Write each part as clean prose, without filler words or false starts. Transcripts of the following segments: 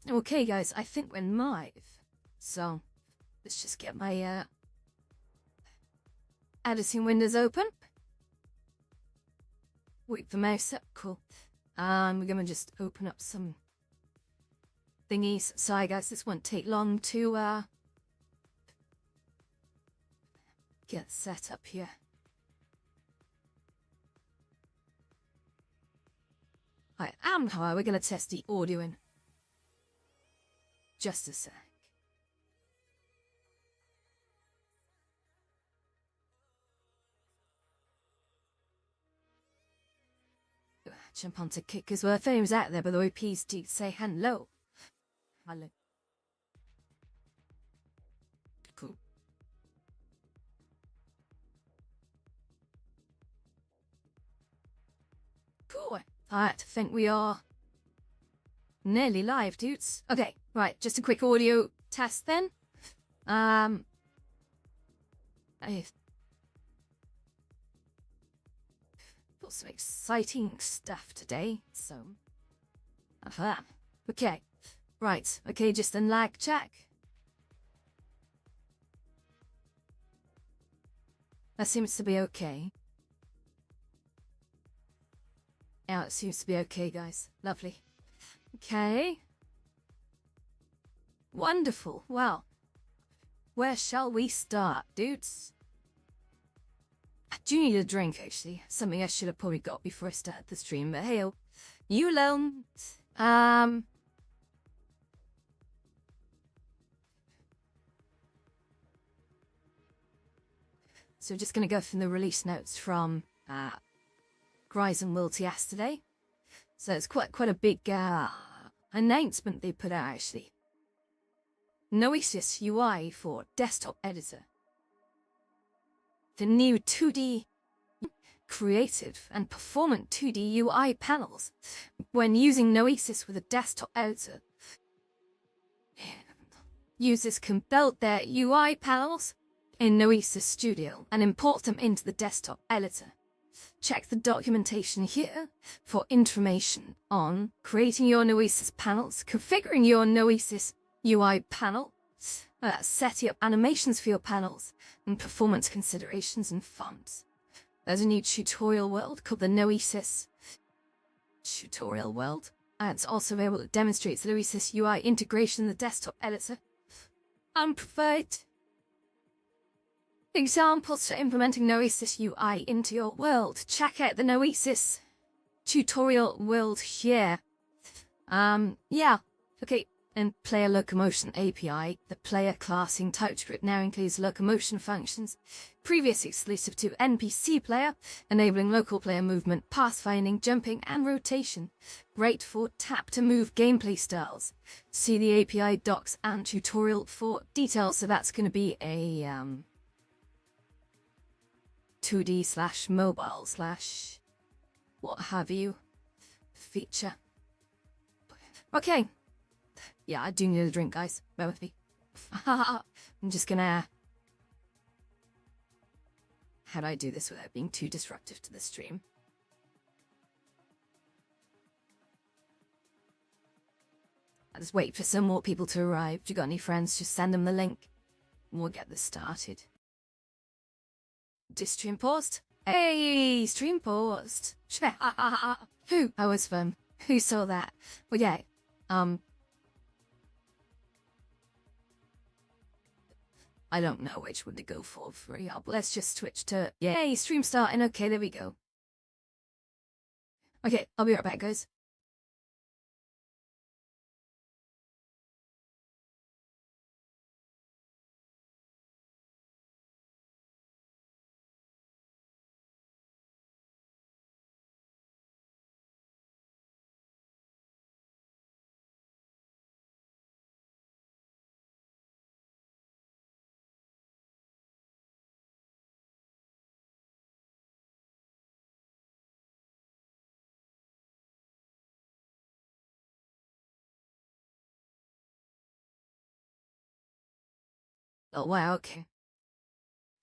Okay, guys, I think we're live. So, let's just get my editing windows open. Wait for mouse up, cool. We're gonna just open up some thingies. Sorry, guys, this won't take long to get set up here. Right, we're gonna test the audio in just a sec. Jump onto Kickers where fame's out there, by the way, please do say hello. Hello. Cool. Cool. I think we are nearly live, dudes. Okay, right, just a quick audio test then. I've got some exciting stuff today, so... Okay, right, okay, just a lag check. That seems to be okay. Yeah, it seems to be okay, guys. Lovely. Okay. Wonderful. Well, where shall we start, dudes? I do need a drink, actually. Something I should have probably got before I started the stream, but hey, you alone. So we're just gonna go from the release notes from Horizon World yesterday. So it's quite a big announcement they put out, actually. Noesis UI for desktop editor. The new 2D creative and performant 2D UI panels. When using Noesis with a desktop editor, users can build their UI panels in Noesis Studio and import them into the desktop editor. Check the documentation here for information on creating your Noesis panels, configuring your Noesis UI panel, setting up animations for your panels, and performance considerations and fonts. There's a new tutorial world called the Noesis Tutorial World, and it's also available to demonstrate the Noesis UI integration in the desktop editor and provide examples for implementing Noesis UI into your world. Check out the Noesis tutorial world here. Yeah, okay. In Player Locomotion API, the player classing TypeScript now includes locomotion functions, previously exclusive to NPC player, enabling local player movement, pathfinding, jumping, and rotation. Great for tap-to-move gameplay styles. See the API docs and tutorial for details. So that's going to be a 2D/mobile/ what have you feature. Okay. Yeah, I do need a drink, guys. Bear with me. I'm just gonna... How do I do this without being too disruptive to the stream? I'll just wait for some more people to arrive. If you got any friends, just send them the link. And we'll get this started. Did stream paused? Hey, stream paused. Who? I was fun. Who saw that? Well, yeah. I don't know which one to go for y'all, but let's just switch to... Yay, stream starting. Okay, there we go. Okay, I'll be right back, guys. Oh, wow, okay.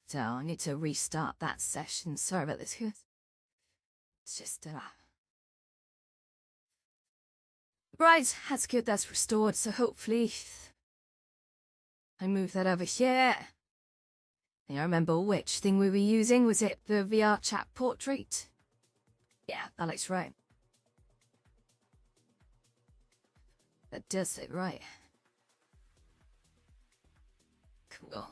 So I need to restart that session. Sorry about this, guys. It's just, Right, that's good, that's restored, so hopefully I move that over here. I remember which thing we were using. Was it the VR chat portrait? Yeah, that looks right. That does look right. Cool.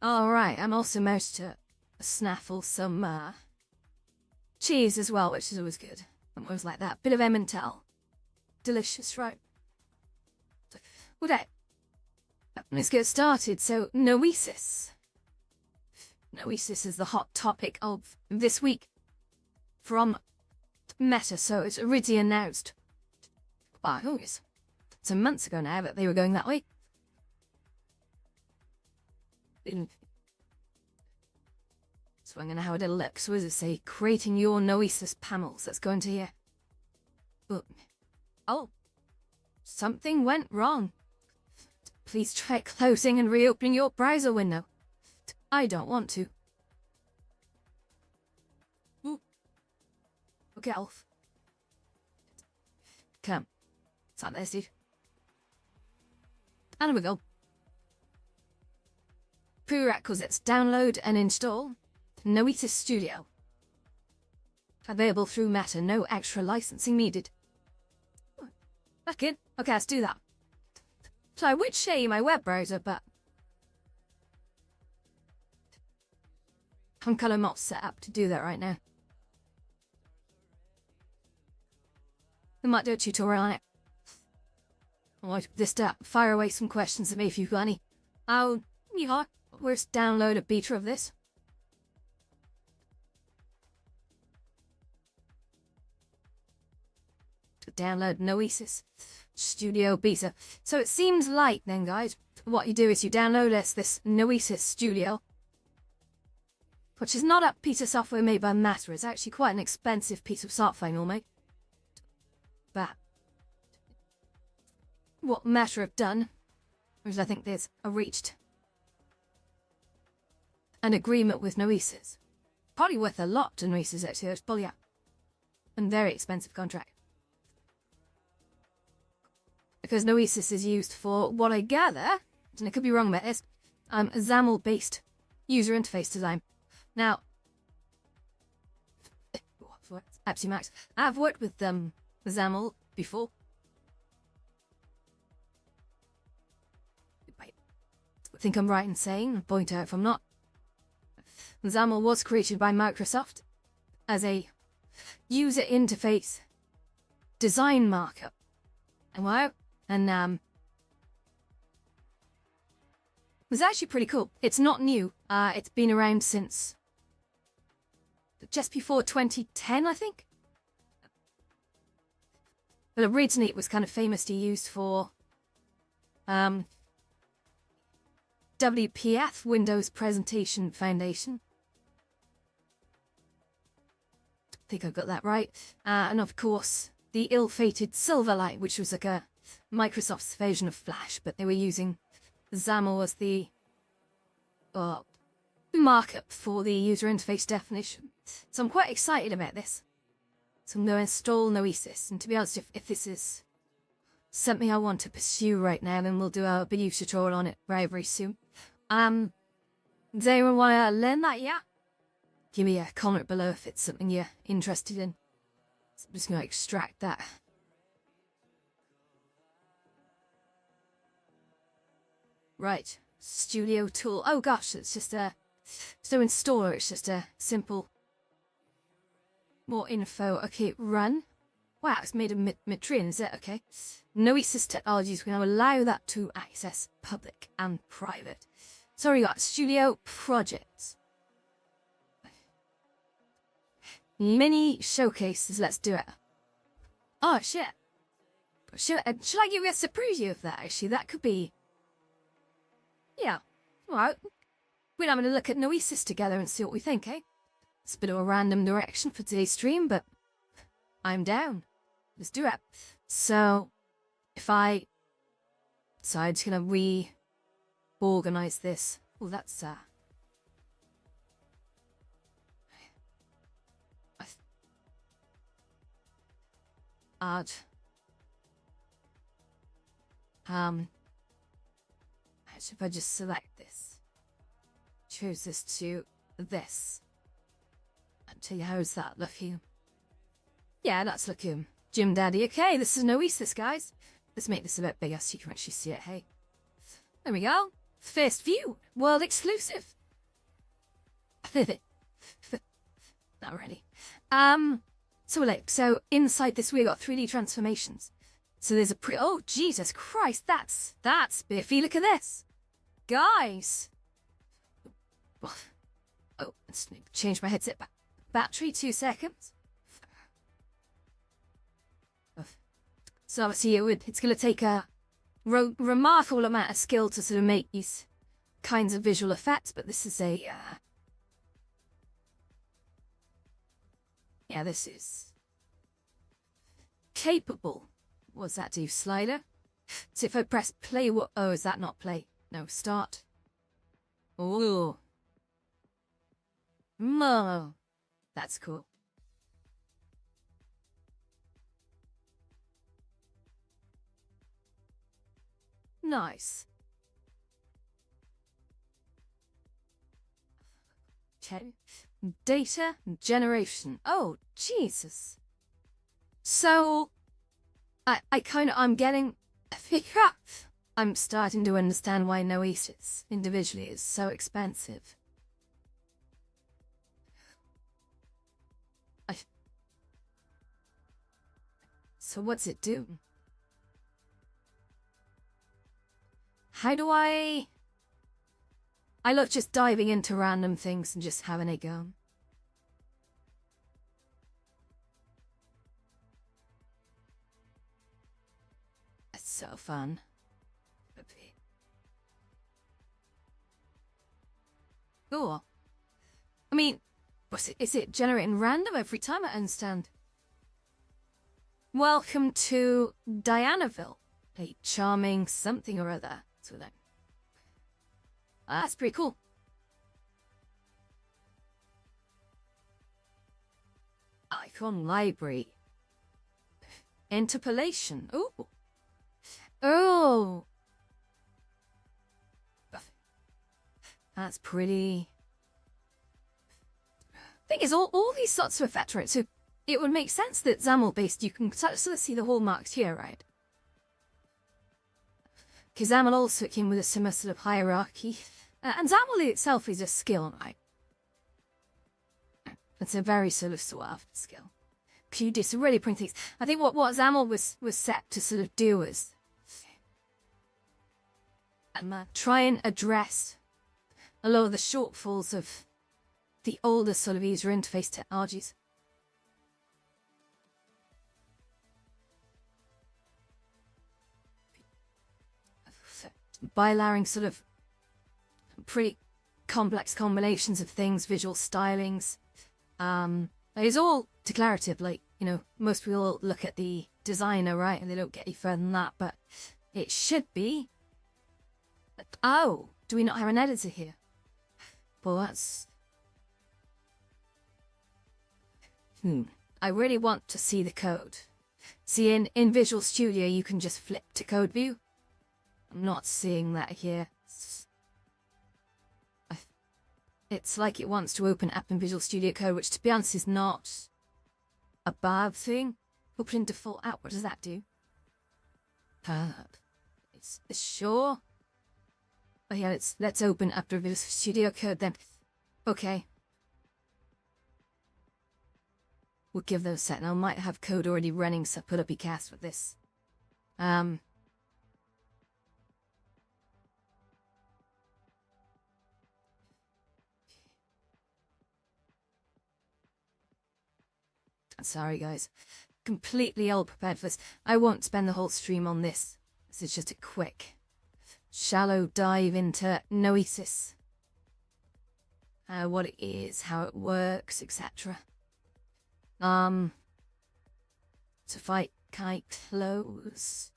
Alright, I'm also managed to snaffle some cheese as well, which is always good. I'm always like that. Bit of Emmental. Delicious, right? Okay. Let's get started. So, Noesis. Noesis is the hot topic of this week from Meta, so it's already announced. Oh, yes. Some months ago now that they were going that way. So I'm going to have a little look. So what does it say? Creating your Noesis panels. Let's go into here. But, oh, something went wrong. Please try closing and reopening your browser window. I don't want to. Ooh. Okay, Alf. Come. It's not there, Steve. And we go. Prerequisites. Download and install Noesis Studio. Available through Meta. No extra licensing needed. Back in. Okay, let's do that. So I would show you my web browser, but I'm kind of not set up to do that right now. I might do a tutorial on it. Alright, just fire away some questions at me if you've got any. Oh, yeah, where's download a beta of this? To download Noesis Studio Beta. So it seems like then, guys, what you do is you download this Noesis Studio, which is not a piece of software made by Meta. It's actually quite an expensive piece of software, normally. But what Meta have done is I think there's reached an agreement with Noesis. Probably worth a lot to Noesis, actually. It's probably a very expensive contract. Because Noesis is used for what I gather, and I could be wrong about this, XAML-based user interface design. Now, absolutely max. I've worked with XAML before. Wait, I think I'm right in saying, point out if I'm not. XAML was created by Microsoft as a user interface design markup. And wow. And it was actually pretty cool. It's not new. It's been around since just before 2010, I think. But originally it was kind of famously used for WPF, Windows Presentation Foundation. I think I got that right. And of course, the ill-fated Silverlight, which was like a Microsoft's version of Flash, but they were using XAML as the markup for the user interface definition. So I'm quite excited about this. So I'm going to install Noesis, and to be honest, if this is something I want to pursue right now, then we'll do a video tutorial on it very, very soon. Does anyone want to learn that yet? Give me a comment below if it's something you're interested in. So I'm just going to extract that. Right, Studio Tool. Oh gosh, it's just a... There's no installer, it's just a simple... More info. Okay, run. Wow, it's made of Mitrian, is it? Okay. Noesis Technologies, we're going to allow that to access public and private. So we got Studio Projects. Mini showcases, let's do it. Oh shit. Should I give you a preview of that actually? That could be... Yeah, alright. We're now going to look at Noesis together and see what we think, eh? It's a bit of a random direction for today's stream, but I'm down. Let's do it. So, if I decide to kind of reorganize this... Oh, that's, odd. How if I just select this? Choose this to this. And tell you how's that looking? Yeah, that's looking Jim Daddy. Okay, this is Noesis, guys. Let's make this a bit bigger so you can actually see it, hey. There we go. First view. World exclusive. Not really. So inside this we got 3D transformations. So there's a oh Jesus Christ, that's spiffy. Look at this. Guys. Oh, let's change my headset battery, 2 seconds. So obviously it's going to take a remarkable amount of skill to sort of make these kinds of visual effects, but this is a yeah, this is capable. What's that do, slider? So if I press play, what? Oh, is that not play? No, start. Oh, no, that's cool. Nice. Data generation. Oh, Jesus. So, I'm getting a figure out. I'm starting to understand why Noesis individually is so expensive. So what's it do? How do I love just diving into random things and just having a go. It's so fun. Cool. I mean, is it generating random every time? I understand. Welcome to Dianaville, a charming something or other. So that. That's pretty cool. Icon library. Interpolation. Ooh. Oh. That's pretty. Thing is, all these sorts of effects, right? So it would make sense that XAML based you can sort of see the hallmarks here, right? Because XAML also came with a similar sort of hierarchy. And XAML itself is a skill, right? It's a very sort of suave skill. Because you do some really pretty things. I think what XAML was set to sort of do was try and address a lot of the shortfalls of the older sort of user interface technologies. By allowing sort of pretty complex combinations of things, visual stylings. It's all declarative, like, you know, most people look at the designer, right, and they don't get any further than that, but it should be. Oh, do we not have an editor here? Well, that's... I really want to see the code. See, in Visual Studio, you can just flip to code view. I'm not seeing that here. It's like it wants to open app in Visual Studio Code, which to be honest is not a bad thing. Open default app, what does that do? It's sure. Oh yeah, let's open after Visual Studio Code then. Okay. We'll give those a set. Now I might have code already running, so put up your cast with this. Sorry guys, completely ill prepared for this. I won't spend the whole stream on this. This is just a quick, shallow dive into Noesis. What it is, how it works, etc. To fight kite close.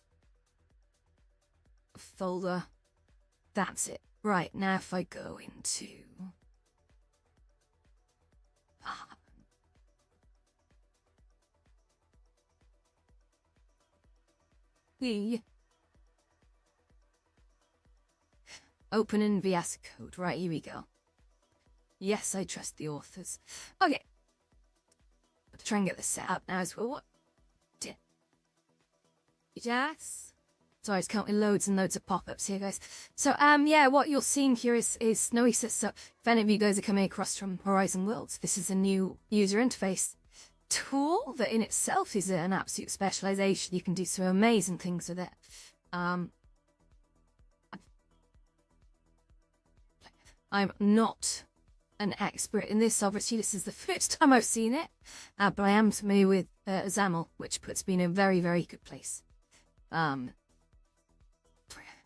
Folder. That's it. Right, now if I go into... Open in VS Code. Right, here we go. Yes, I trust the authors. Okay. Let's try and get this set up now as well. What? Yes. Sorry, it's counting loads and loads of pop-ups here, guys. So, yeah, what you're seeing here is Noesis. So, if any of you guys are coming across from Horizon Worlds, this is a new user interface tool that in itself is an absolute specialization. You can do some amazing things with it. I'm not an expert in this. Obviously, this is the first time I've seen it, but I am familiar with XAML, which puts me in a very, very good place.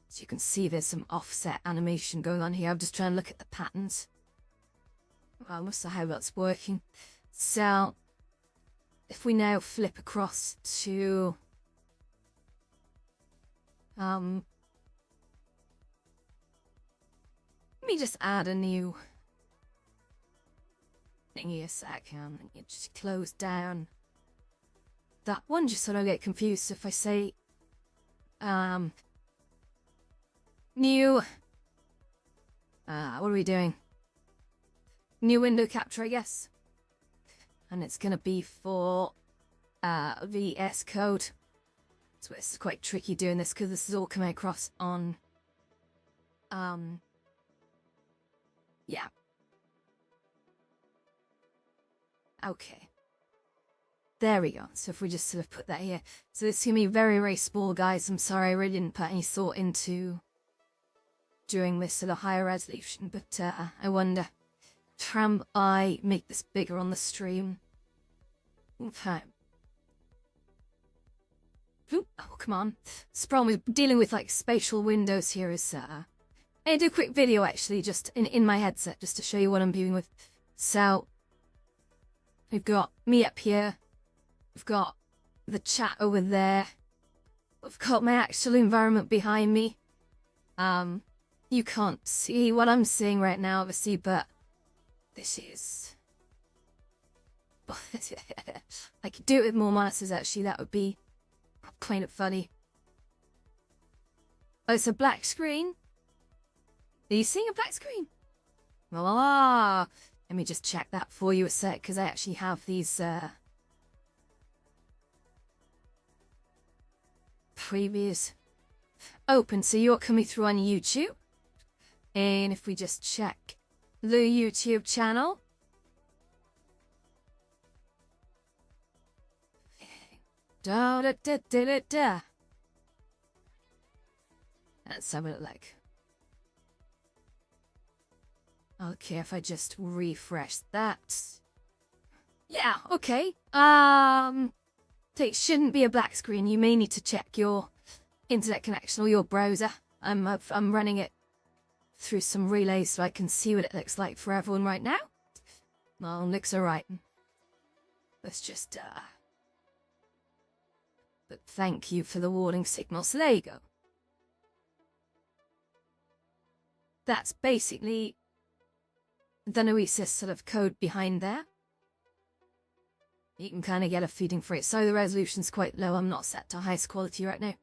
So you can see there's some offset animation going on here. I'm just trying to look at the patterns. Well, I must know how that's working. So, if we now flip across to let me just add a new thingy a second. It just close down that one just so I don't get confused. So if I say new what are we doing? New window capture, I guess. And it's gonna be for VS Code. So it's quite tricky doing this because this is all coming across on yeah. Okay. There we go. So if we just sort of put that here. So this is going to be very, very small, guys. I'm sorry I really didn't put any thought into doing this at a higher resolution. But I wonder, can I make this bigger on the stream? Okay. Ooh, oh, come on. This problem with dealing with, like, spatial windows here is, I do a quick video, actually, just in my headset, just to show you what I'm dealing with. So, we've got me up here. We've got the chat over there. We've got my actual environment behind me. You can't see what I'm seeing right now, obviously, but this is... I could do it with more monitors, actually. That would be kind of funny. Oh, it's a black screen? Are you seeing a black screen? Ah, let me just check that for you a sec, because I actually have these previews open. So you're coming through on YouTube. And if we just check the YouTube channel. Da da da da da da. Let's have a look like. Okay, if I just refresh that. Yeah, okay. It shouldn't be a black screen. You may need to check your internet connection or your browser. I'm running it through some relays so I can see what it looks like for everyone right now. Oh, looks alright. Let's just, But thank you for the warning signal. So there you go. That's basically the Noesis sort of code behind there. You can kind of get a feeling for it. So the resolution's quite low. I'm not set to highest quality right now.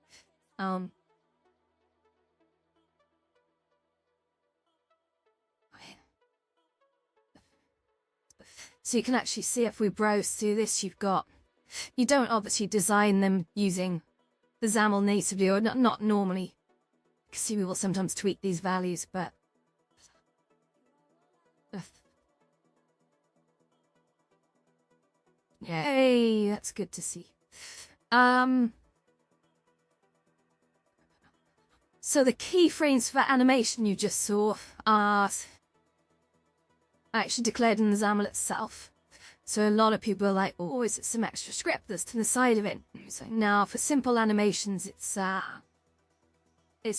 So you can actually see if we browse through this, you don't obviously design them using the XAML natively, or not normally. See, we will sometimes tweak these values, but yay, that's good to see. So the keyframes for animation you just saw are actually declared in the XAML itself. So a lot of people are like, oh, is it some extra script that's to the side of it? So now for simple animations, it's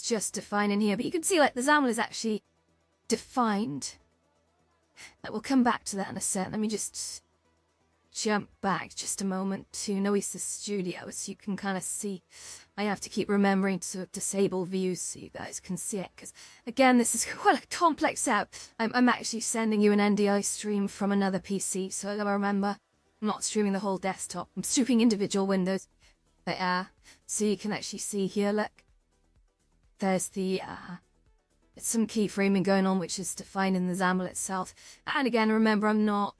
just defined in here. But you can see like the XAML is actually defined. Like, we'll come back to that in a sec. Let me just jump back just a moment to Noesis Studio so you can kind of see. I have to keep remembering to disable views so you guys can see it, because again, this is quite a complex app. I'm actually sending you an NDI stream from another PC, so I gotta remember I'm not streaming the whole desktop. I'm streaming individual windows. But so you can actually see here, look. There's the some keyframing going on, which is defined in the XAML itself. And again, remember,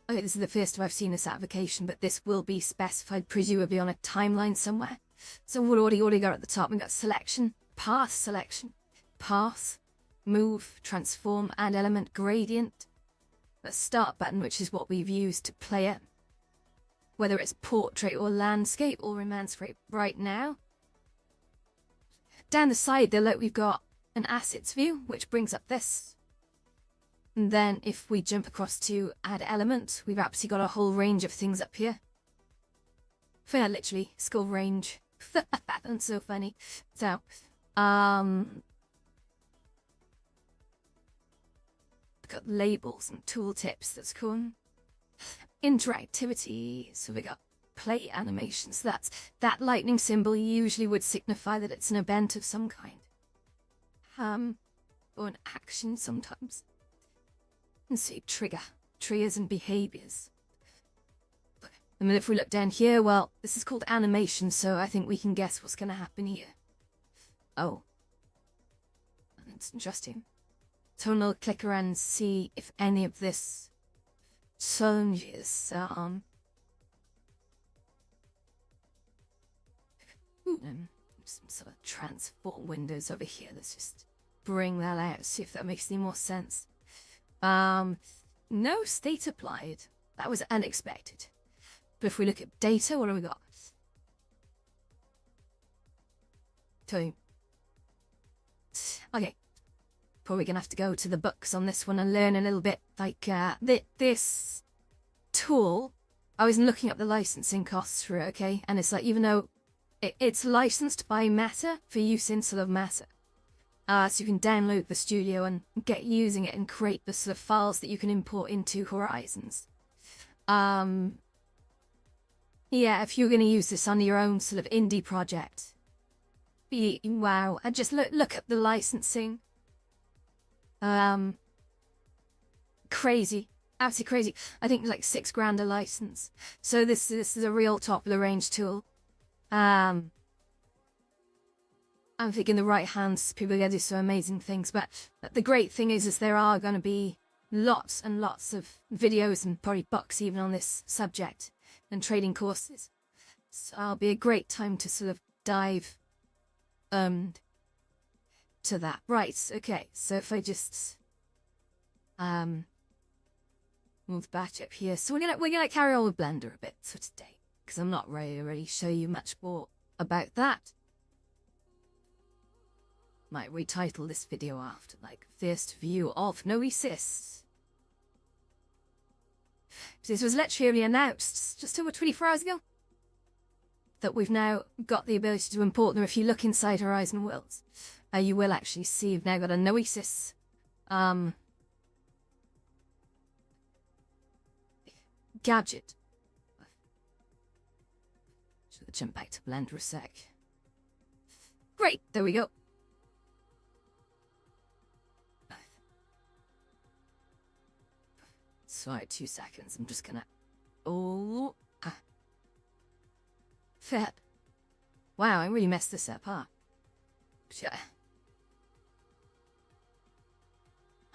this is the first time I've seen this application, but this will be specified presumably on a timeline somewhere. So we've already got at the top, we've got selection, path, move, transform, and element gradient. The start button, which is what we've used to play it. Whether it's portrait or landscape, or in landscape right now. Down the side there, look, we've got an assets view, which brings up this. And then if we jump across to add element, we've actually got a whole range of things up here. Yeah, literally, skull range. That's so funny. So, we've got labels and tooltips, that's cool. Interactivity, so we got play animations. That's that lightning symbol usually would signify that it's an event of some kind. Or an action sometimes. And see, triggers and behaviors. And then if we look down here, well, this is called animation, so I think we can guess what's going to happen here. Oh. That's interesting. Tonal click around and see if any of this changes. Some sort of transform windows over here. Let's just bring that out, see if that makes any more sense. No state applied. That was unexpected. But if we look at data, what do we got? Okay. Probably gonna have to go to the books on this one and learn a little bit. Like, this tool, I was looking up the licensing costs for it, okay? And it's like, even though it's licensed by Meta for use in sort of Meta. So you can download the studio and get using it and create the sort of files that you can import into Horizons. Yeah, if you're going to use this on your own sort of indie project. Wow, and just look at the licensing. Crazy. Absolutely crazy. I think like $6,000 a license. So this is a real top of the range tool. I'm thinking the right hands, people are going to do some amazing things. But the great thing is there are going to be lots and lots of videos and probably books even on this subject and trading courses. So it'll be a great time to sort of dive to that. Right, okay, so if I just move back up here. So we're gonna carry on with Blender a bit for today, because I'm not ready to really show you much more about that. Might retitle this video after like first view of Noesis. This was literally announced just over 24 hours ago that we've now got the ability to import them. If you look inside Horizon Worlds, you will actually see we've now got a Noesis gadget. Should jump back to Blender a sec. Great, there we go. Sorry, 2 seconds. I'm just gonna. Fair. Wow, I really messed this up, huh? Sure.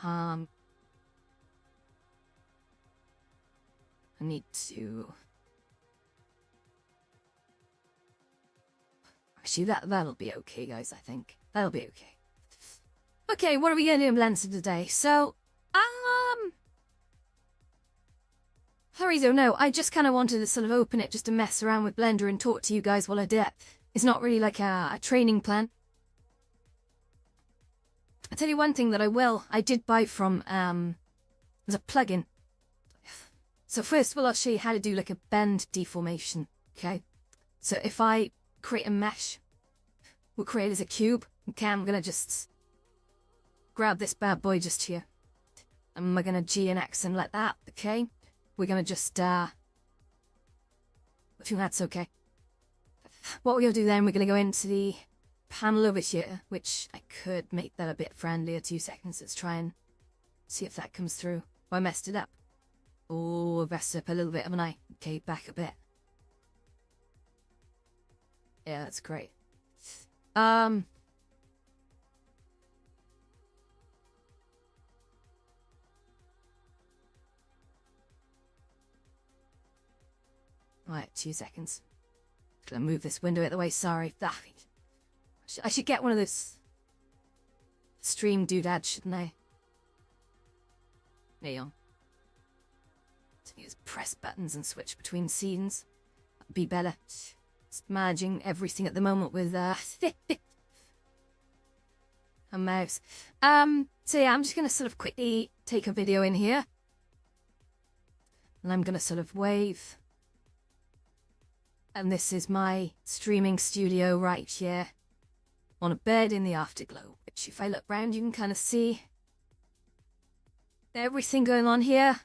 I need to. Actually, that'll be okay, guys. I think that'll be okay. Okay, what are we gonna do in Blender today? So, Horizon, no, I just kind of wanted to sort of open it just to mess around with Blender and talk to you guys while I did it. It's not really like a training plan. I'll tell you one thing that I did buy from, there's a plugin. So first of all, I'll show you how to do like a bend deformation, okay? So if I create a mesh, we'll create it as a cube. Okay, I'm gonna just grab this bad boy just here. And we're gonna G and X and like that, okay? We're gonna just, I think that's okay. What we're gonna do then, we're gonna go into the panel over here, which I could make that a bit friendlier. 2 seconds, let's try and see if that comes through. Oh, I messed it up. Oh, I messed up a little bit, haven't I? Okay, back a bit. Yeah, that's great. Right, 2 seconds. Gonna move this window out the way, sorry. I should get one of those stream doodads, shouldn't I? There you go. To use press buttons and switch between scenes. That'd be better. Just managing everything at the moment with a mouse. So yeah, I'm just gonna sort of quickly take a video in here. And I'm gonna sort of wave. And this is my streaming studio right here. On a bed in the afterglow, which if I look round you can kind of see everything going on here.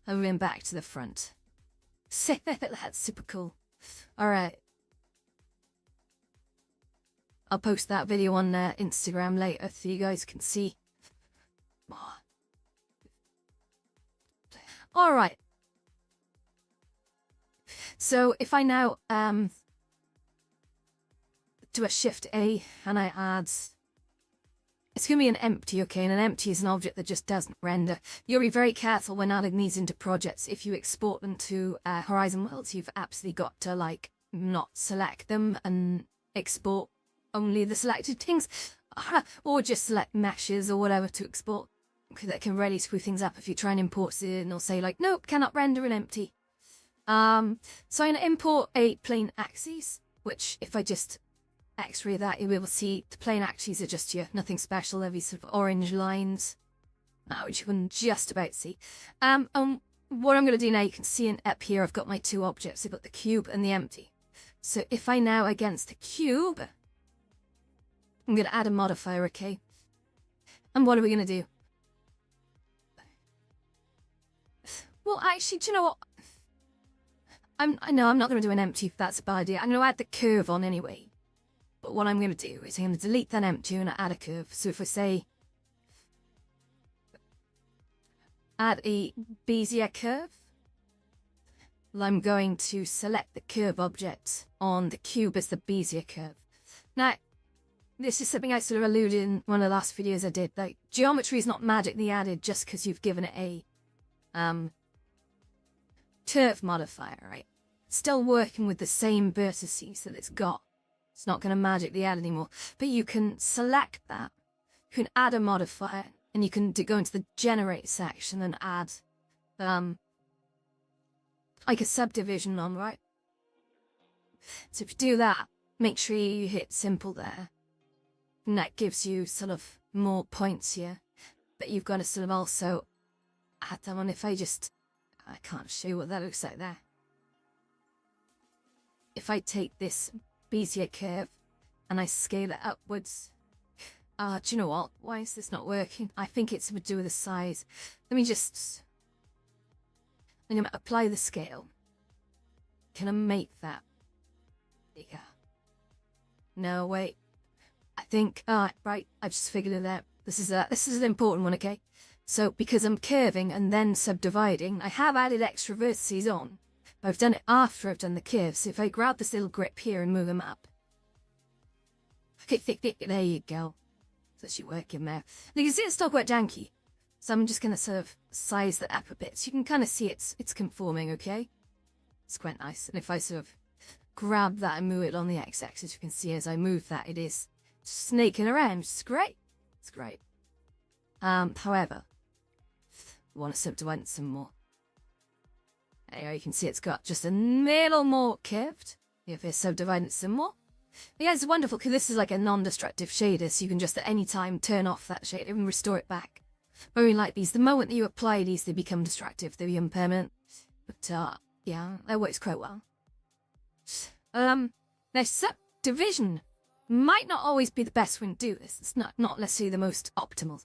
And then back to the front. That's super cool. Alright. I'll post that video on Instagram later so you guys can see more. Alright. So if I now do a Shift A and I add, it's going to be an empty, okay, and an empty is an object that just doesn't render. You'll be very careful when adding these into projects. If you export them to Horizon Worlds, you've absolutely got to like not select them and export only the selected things, or just select meshes or whatever to export. Okay, that can really screw things up if you try and import it and it'll say like, nope, cannot render an empty. So I'm going to import a plane axis, which if I just X-ray that, you'll be able to see the plane axes are just here, nothing special. They're these sort of orange lines, which you can just about see. What I'm going to do now, you can see up here, I've got my two objects. I've got the cube and the empty. So if I now against the cube, I'm going to add a modifier, okay? And what are we going to do? Well, actually, do you know what? I know I'm not going to do an empty if that's a bad idea. I'm going to add the curve on anyway. But what I'm going to do is I'm going to delete that empty and add a curve. So if I say add a Bezier curve, well, I'm going to select the curve object on the cube as the Bezier curve. Now, this is something I sort of alluded in one of the last videos I did. Like, geometry is not magically added just because you've given it a curve modifier, right? It's still working with the same vertices that it's got. It's not going to magically add anymore. But you can select that. You can add a modifier, and you can go into the generate section and add like a subdivision on, right? So if you do that, make sure you hit simple there. And that gives you sort of more points here. But you've got to sort of also add them on. If I can't show you what that looks like there. If I take this Bezier curve and I scale it upwards. Do you know what? Why is this not working? I think it's to do with the size. Let me just... I'm going to apply the scale. Can I make that bigger? No, wait. I think... right. I just figured it out. This is an important one, okay? So, because I'm curving and then subdividing, I have added extra vertices on. But I've done it after I've done the curve. So if I grab this little grip here and move them up. Okay, there you go. So she working there. You can see it's still quite janky. So I'm just going to sort of size that up a bit. So you can kind of see it's conforming, okay? It's quite nice. And if I sort of grab that and move it on the x-axis, you can see as I move that, it is snaking around. It's great. It's great. However, I want to subdivide it some more. Anyway, you can see it's got just a little more curved. If it's subdividing it some more. But yeah, it's wonderful because this is like a non-destructive shader, so you can just at any time turn off that shader and restore it back. Very like these. The moment that you apply these, they become destructive. They become permanent. But yeah, that works quite well. Now, subdivision might not always be the best way to do this. It's not necessarily the most optimal.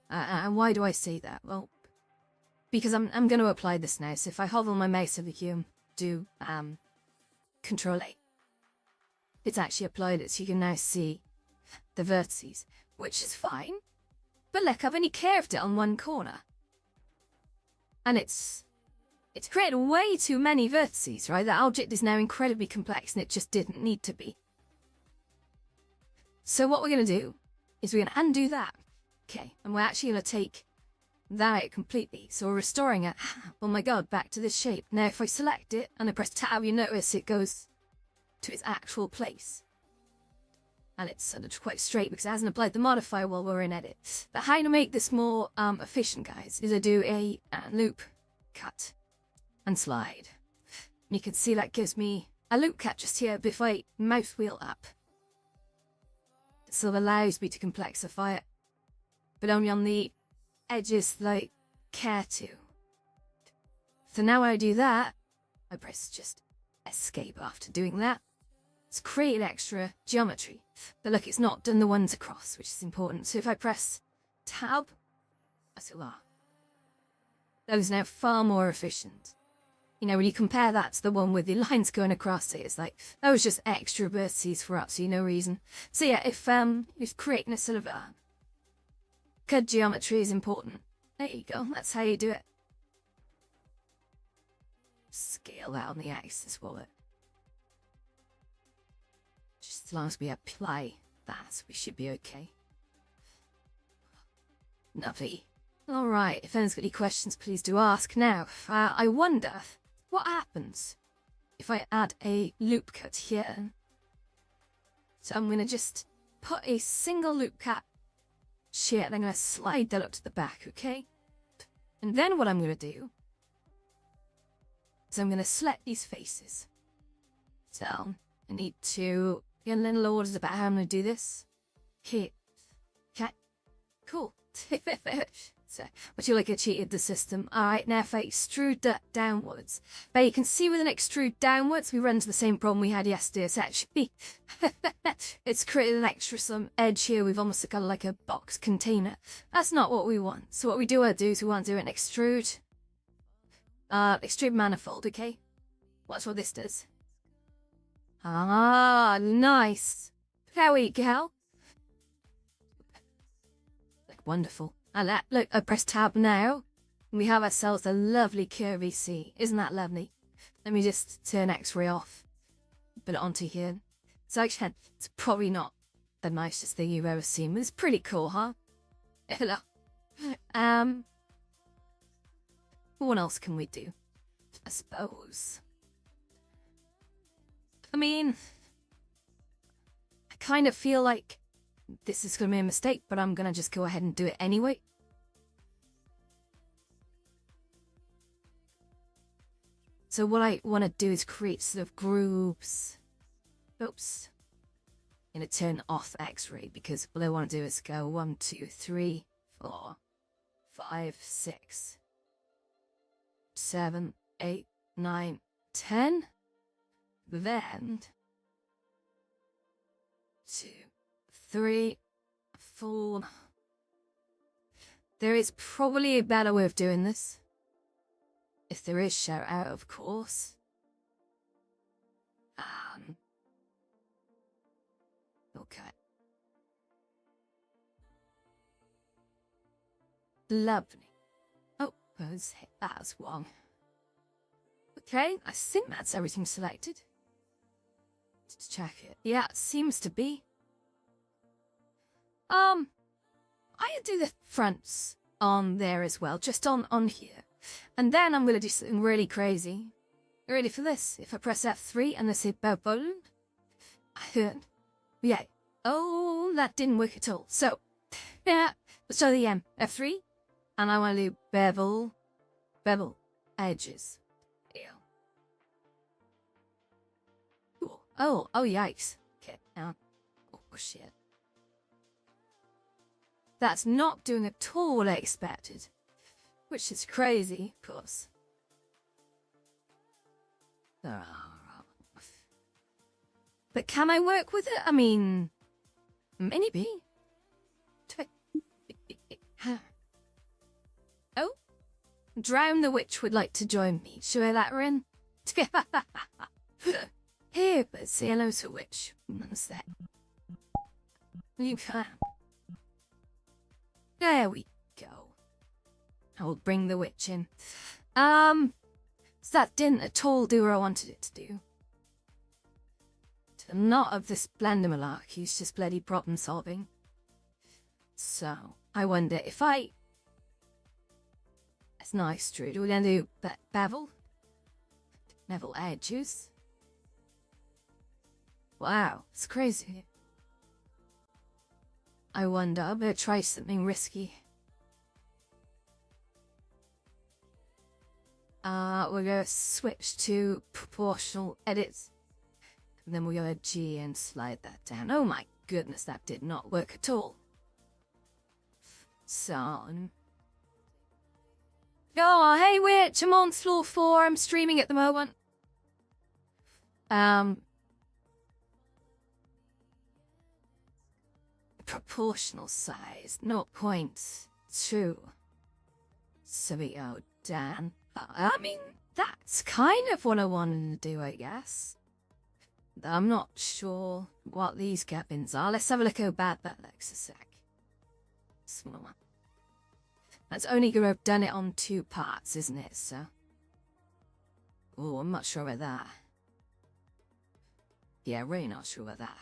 And why do I say that? Well, because I'm going to apply this now. So if I hover my mouse over here, do Control A, it's actually applied it. So you can now see the vertices, which is fine. But look, I've only curved it on one corner, and it's It's created way too many vertices, right? That object is now incredibly complex and it just didn't need to be. So what we're going to do is we're going to undo that. Okay, and we're actually going to take that out completely. So we're restoring it, oh my god, back to this shape. Now if I select it and I press tab, you notice it goes to its actual place. And it's sort of quite straight because it hasn't applied the modifier while we're in edit. But how to make this more efficient, guys, is I do a loop, cut, and slide. And you can see that gives me a loop cut just here, but if I mouse wheel up, it sort of allows me to complexify it, but only on the edges that I care to. So now when I do that, I press just escape after doing that. It's created extra geometry. But look, it's not done the ones across, which is important. So if I press tab, I see that. That is now far more efficient. You know, when you compare that to the one with the lines going across it, it's like, that was just extra vertices for absolutely no reason. So yeah, if creating a sort of good geometry is important. There you go, that's how you do it. Scale that on the axis, will it? Just as long as we apply that, we should be okay. Lovely. Alright, if anyone's got any questions, please do ask. Now, I wonder what happens if I add a loop cut here. So I'm going to just put a single loop cut here, and I'm going to slide that up to the back, okay? And then what I'm going to do is I'm going to select these faces. So I need to get a little orders about how I'm going to do this. Here. Okay. Cool. So, but you like I cheated the system. Alright, now if I extrude that downwards. But you can see with an extrude downwards, we run into the same problem we had yesterday. It's actually, it's created an extra some edge here. We've almost got like a box container. That's not what we want. So what we do is we want to do an extrude, extrude manifold, okay? Watch what this does. Ah, nice. There we go. Like wonderful. Look, I press tab now, and we have ourselves a lovely curvy C. Isn't that lovely? Let me just turn X-ray off, put it onto here. So actually, it's probably not the nicest thing you've ever seen, but it's pretty cool, huh? Hello. What else can we do? I suppose. I mean, I kind of feel like this is going to be a mistake, but I'm going to just go ahead and do it anyway. So what I want to do is create sort of groups. Oops. I'm going to turn off X-ray because what I want to do is go 1, 2, 3, 4, 5, 6, 7, 8, 9, 10. Then 2, 3, 4. There is probably a better way of doing this. If there is, shout out, of course. Okay. Lovely. Oh, that's wrong. Okay, I think that's everything selected. Let's check it. Yeah, it seems to be. I do the fronts on there as well, just on here. And then I'm going to do something really crazy. You ready for this? If I press F3 and I say bevel. Yeah. Oh, that didn't work at all. So, yeah. Let's try the F3. And I want to do bevel edges. Yeah. Cool. Oh, yikes. Okay, now. Oh, shit. That's not doing at all what I expected. Which is crazy, of course. But can I work with it? I mean, maybe. Oh? Drown the Witch would like to join me. Should I let her in? Here, but say hello to Witch. What's that? You can. There we go. I will bring the Witch in. So that didn't at all do what I wanted it to do. Not of this blender malarkey, it's just bloody problem solving. So, I wonder if I... That's nice, Drew. We're gonna do bevel? Bevel edges? Wow, it's crazy. I wonder, I better try something risky. We're gonna switch to proportional edits. And then we'll go to G and slide that down. Oh my goodness, that did not work at all. So... Oh, hey witch, I'm on floor 4, I'm streaming at the moment. Proportional size, 0.2. So we go down. I mean, that's kind of what I wanted to do, I guess. I'm not sure what these cabins are. Let's have a look how bad that looks a sec. Small one. That's only gonna have done it on 2 parts, isn't it? So. Oh, I'm not sure about that. Yeah, really not sure about that.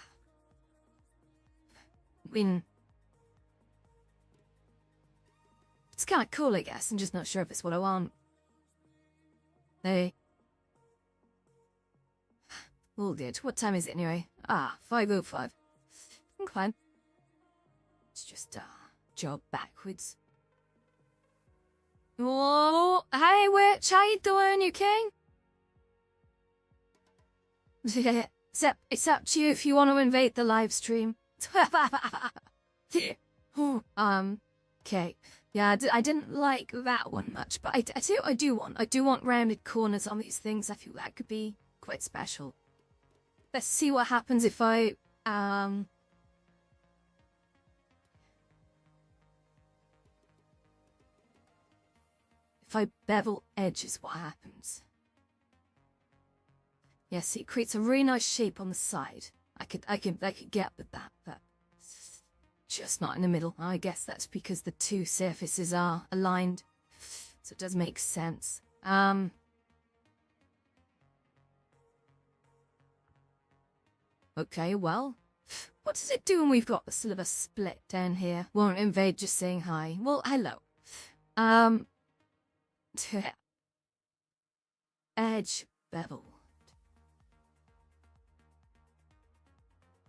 I mean, it's kind of cool, I guess. I'm just not sure if it's what I want. Hey. All good. What time is it anyway? 5:05. I'm fine. It's just job backwards. Whoa, hey witch, how you doing? You king? Yeah, it's up to you if you want to invade the live stream. Okay. Yeah, I didn't like that one much, but I do want rounded corners on these things. I feel that could be quite special. Let's see what happens if I, if I bevel edges, what happens? Yes, it creates a really nice shape on the side. I could get with that, but just not in the middle. I guess that's because the 2 surfaces are aligned, so it does make sense. Okay, well, what does it do when we've got the sort of a split down here? Won't invade just saying hi. Well, hello. Edge bevel.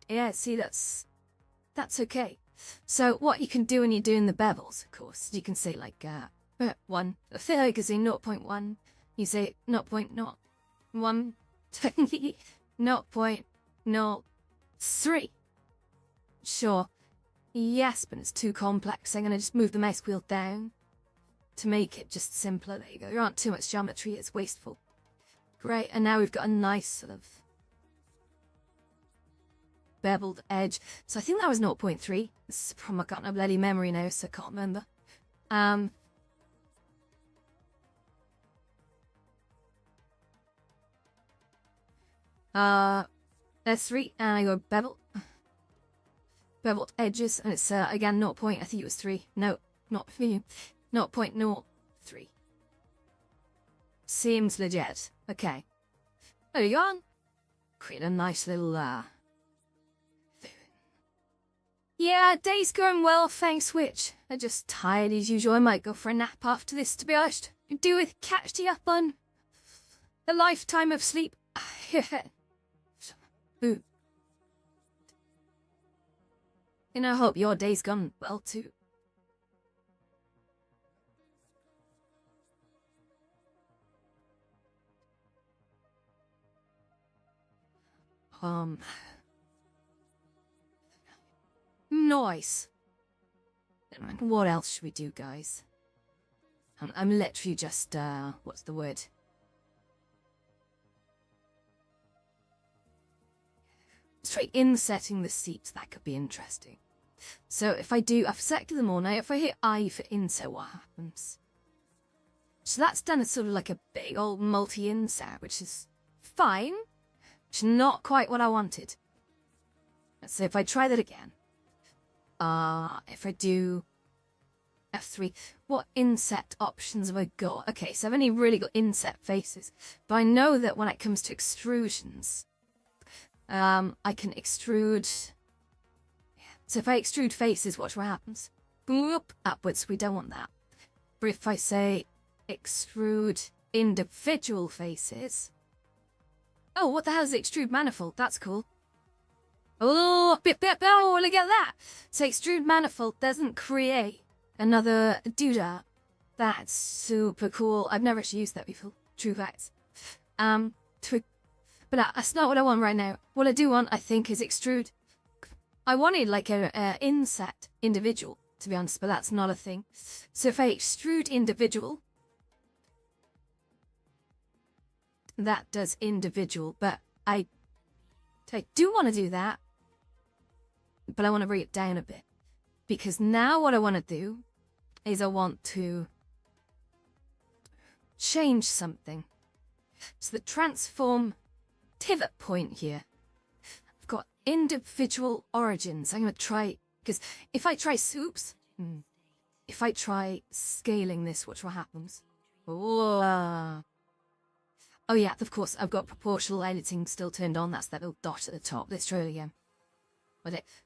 Yeah, see, that's okay. So what you can do when you're doing the bevels, of course, you can say like 1. I feel like you say 0.1. You say 0.01. 0.03. Sure. Yes, but it's too complex. I'm gonna just move the mouse wheel down to make it just simpler. There you go. There aren't too much geometry. It's wasteful. Great, and now we've got a nice sort of beveled edge. So I think that was 0.3. This is from I got no bloody memory now, so I can't remember. That's 3, and I go beveled edges, and it's again 0. I think it was 3. No, not for you. 0.03. Seems legit. Okay. There you go. Create a nice little Yeah, day's going well, thanks, witch. I'm just tired as usual. I might go for a nap after this, to be honest. Do with catch you up on a lifetime of sleep. Ooh. And I hope your day's gone well too. Nice. What else should we do, guys? I'm literally just, what's the word? Straight insetting the seats, that could be interesting. So if I do, I've selected them all now. If I hit I for inset, what happens? So that's done as sort of like a big old multi-insert, which is fine. Which is not quite what I wanted. So if I try that again. If I do F3. What inset options have I got? Okay, so I've only really got inset faces. But I know that when it comes to extrusions, I can extrude. So if I extrude faces, watch what happens. Boop, upwards. We don't want that. But if I say extrude individual faces. Oh, what the hell is extrude manifold? That's cool. Oh, look at that. So extrude manifold doesn't create another doodah. That's super cool. I've never actually used that before. True facts. But that's not what I want right now. What I do want, I think, is extrude. I wanted like a inset individual, to be honest, but that's not a thing. So if I extrude individual, that does individual, but I do want to do that, but I want to bring it down a bit. Because now what I want to do is I want to change something. So the transform pivot point here. I've got individual origins. I'm going to try, because if I try soups, if I try scaling this, watch what happens. Oh yeah, of course, I've got proportional editing still turned on. That's that little dot at the top. Let's try it again.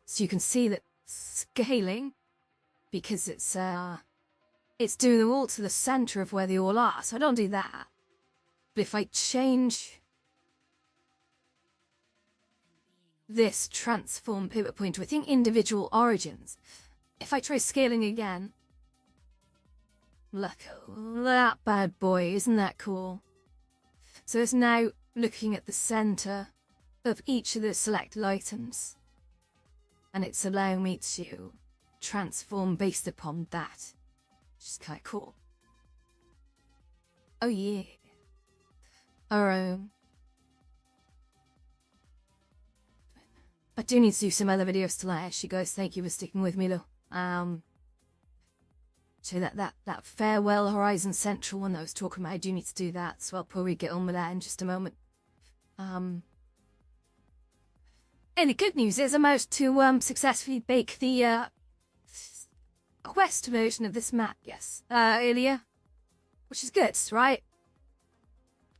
So you can see that scaling, because it's doing them all to the center of where they all are. So I don't do that. But if I change this transform pivot point to, I think, individual origins, if I try scaling again, look at that bad boy, isn't that cool? So it's now looking at the center of each of the selected items, and it's allowing me to transform based upon that, which is kind of cool. Oh yeah. Alright. I do need to do some other videos tonight, actually, guys. Thank you for sticking with me, though. So that Farewell Horizon Central one that I was talking about, I do need to do that, so I'll probably get on with that in just a moment. And the good news is I managed to successfully bake the quest version of this map, yes, earlier, which is good, right?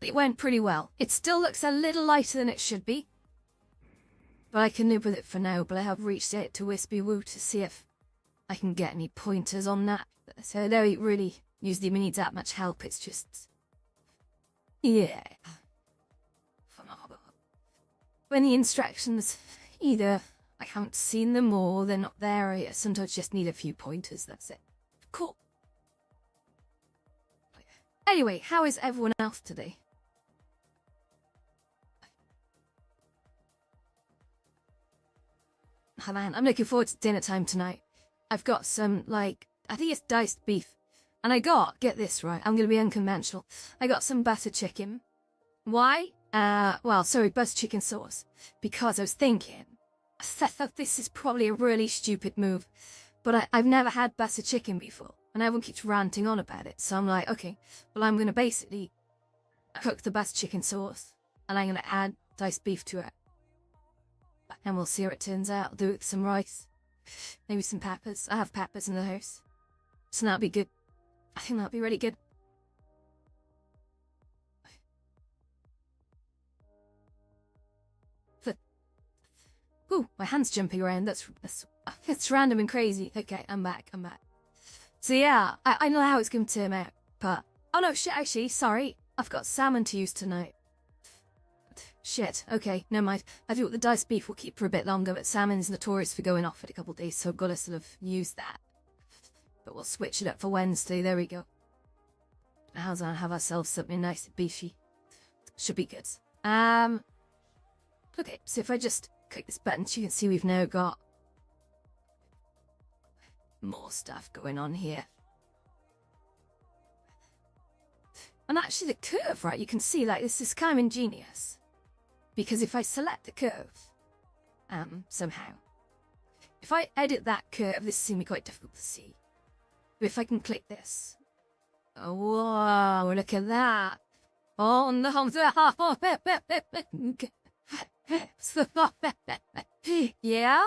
It went pretty well. It still looks a little lighter than it should be, but I can live with it for now. But I have reached out to Wispy Woo to see if I can get any pointers on that. So I don't really usually need that much help. It's just, yeah. When the instructions, either I haven't seen them or they're not there, I sometimes just need a few pointers, that's it. Cool. Anyway, how is everyone else today? Oh man, I'm looking forward to dinner time tonight. I've got some, like, I think it's diced beef. And I got, get this right, I'm going to be unconventional. I got some butter chicken. Why? Butter chicken sauce. Because I was thinking, I thought this is probably a really stupid move. But I've never had butter chicken before. And everyone keeps ranting on about it. So I'm like, okay, well, I'm going to basically cook the butter chicken sauce. And I'm going to add diced beef to it. And we'll see how it turns out. I'll do it with some rice. Maybe some peppers. I have peppers in the house. So that'll be good. I think that'll be really good. Ooh, my hand's jumping around. That's random and crazy. Okay, I'm back. So yeah, I know how it's going to turn out. But, oh no, shit, actually, sorry. I've got salmon to use tonight. Shit, okay, never mind. I thought the diced beef will keep for a bit longer, but salmon's notorious for going off in a couple of days, so I've got to sort of use that. But we'll switch it up for Wednesday, there we go. How's that? Have ourselves something nice and beefy. Should be good. Okay, so if I just click this button, you can see we've now got more stuff going on here. And actually the curve, right, you can see, like, this is kind of ingenious. Because if I select the curve, somehow, if I edit that curve, this is going to be quite difficult to see. But if I can click this, oh, whoa, look at that. Oh, no. Yeah?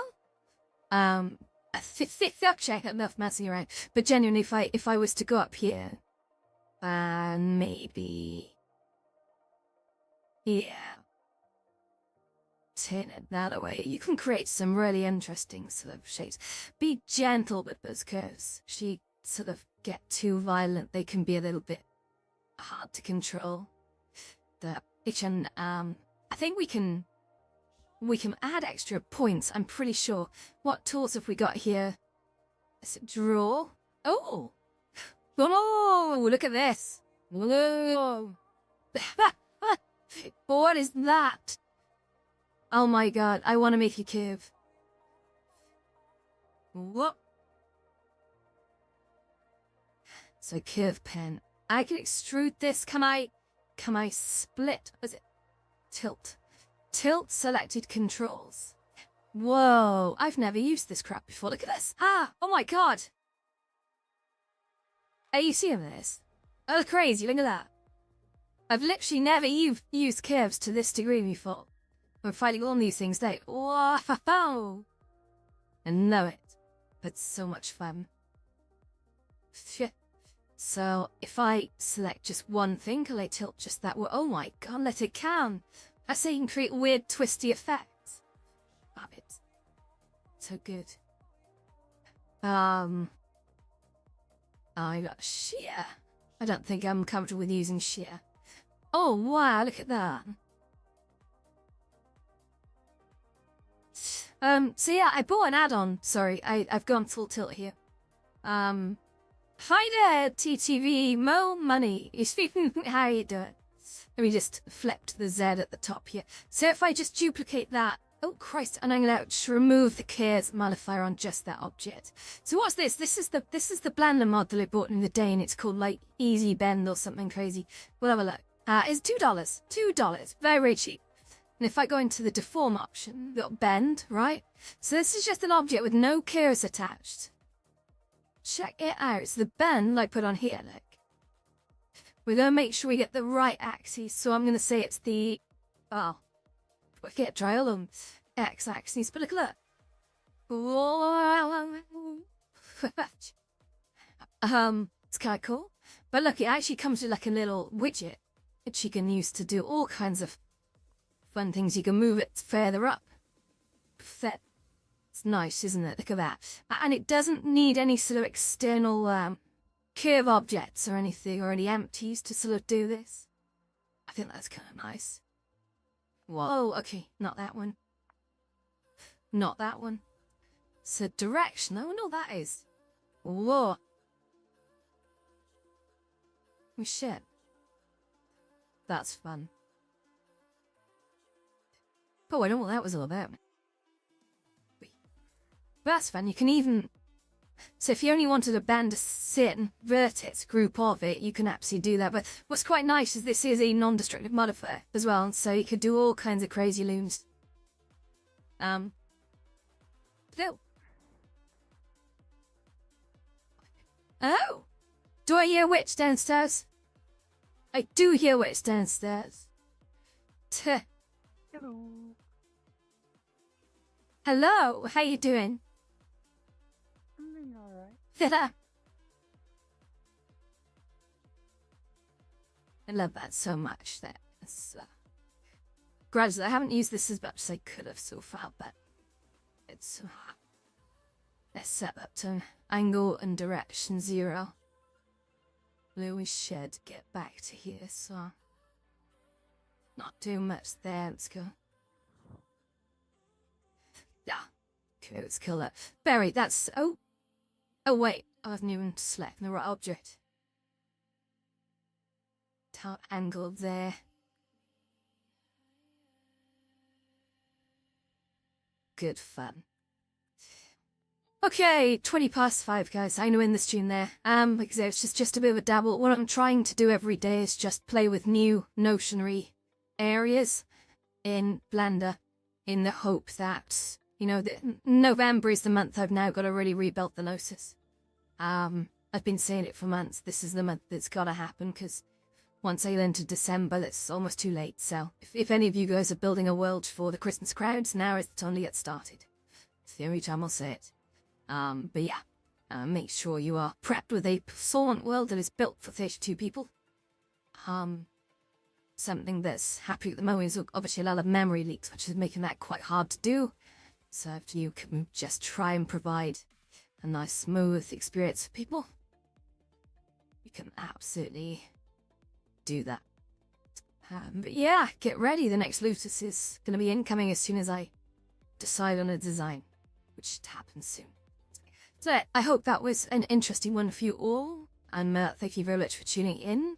check enough messing around. But genuinely, if I was to go up here, maybe, yeah, turn it that way. You can create some really interesting sort of shapes. Be gentle with those curves. She sort of get too violent, they can be a little bit hard to control. The kitchen, I think we can add extra points, I'm pretty sure. What tools have we got here? Is it draw? Oh! Oh, look at this. Whoa. What is that? Oh my god, I want to make a curve. What? So curve pen. I can extrude this. Can I split? Was it tilt? Tilt selected controls. Whoa, I've never used this crap before. Look at this. Ah, oh my god. Are you seeing this? Oh, crazy, look at that. I've literally never used curves to this degree before. We're fighting all these things now. Wow. I know it. But so much fun. So, if I select just one thing, can I tilt just that way? Oh my god, let it count. I say you can create weird, twisty effects. Love it. So good. I got shear. I don't think I'm comfortable with using shear. Oh wow, look at that. So yeah, I bought an add-on. Sorry, I've gone full tilt here. Hi there, TTV, Mo Money. How you doing? Let me just flip to the Z at the top here. So if I just duplicate that, oh Christ, and I'm going to remove the curves modifier on just that object. So what's this? This is the Blender mod that I bought in the day, and it's called like Easy Bend or something crazy. We'll have a look. It's $2. $2. Very, very cheap. And if I go into the deform option, we've got bend, right? So this is just an object with no curves attached. Check it out. It's the bend I put on here, look. We're going to make sure we get the right axis, so I'm going to say it's the, oh, we get trial x-axis, but look. It's kind of cool. But look, it actually comes with like a little widget, which you can use to do all kinds of fun things. You can move it further up. It's nice, isn't it? Look at that. And it doesn't need any sort of external curve objects or anything, or any empties to sort of do this. I think that's kind of nice. Whoa, okay, not that one. Not that one. So direction, I wonder what that is. Whoa. Oh shit. That's fun. Oh, I don't know what that was all about. But that's fun. You can even... So if you only wanted a band to sit and vertex group of it, you can absolutely do that. But what's quite nice is this is a non-destructive modifier as well, so you could do all kinds of crazy looms. No. Oh! Do I hear witch downstairs? I do hear witch downstairs. Hello. Hello, how you doing? I'm doing alright. I love that so much. That's gradually, I haven't used this as much as I could have so far, but it's let's set up to angle and direction 0. We should get back to here, so not doing much there. Let's go. Yeah, okay, let's kill that. Berry, that's oh wait, I wasn't even selecting the right object. Top angle there. Good fun. Okay, 5:20, guys. I know in this tune there. Because it's just a bit of a dabble. What I'm trying to do every day is just play with new notionary areas in Blender, in the hope that, you know, November is the month I've now got to really rebuild the Noesis. I've been saying it for months. This is the month that's got to happen, because once I get into December, it's almost too late. So if any of you guys are building a world for the Christmas crowds, now is the time to get started. It's the only time I'll say it. But yeah, make sure you are prepped with a performant world that is built for 32 people. Something that's happy at the moment is obviously a lot of memory leaks, which is making that quite hard to do. So if you can just try and provide a nice smooth experience for people, you can absolutely do that. But yeah, get ready. The next Lotus is going to be incoming as soon as I decide on a design, which should happen soon. So I hope that was an interesting one for you all, and thank you very much for tuning in.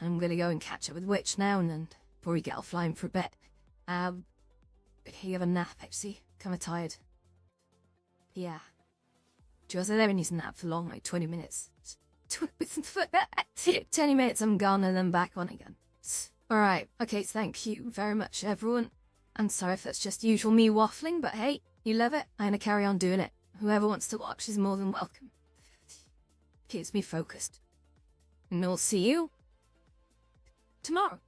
I'm going to go and catch up with Witch now, and then before we get offline for a bit. You have a nap, actually. Kind of tired. Yeah. Just I never need a nap for long, like 20 minutes. 20 minutes, I'm gone, and then back on again. Alright, okay, thank you very much, everyone. I'm sorry if that's just usual me waffling, but hey, you love it, I'm gonna carry on doing it. Whoever wants to watch is more than welcome. Keeps me focused. And we'll see you tomorrow.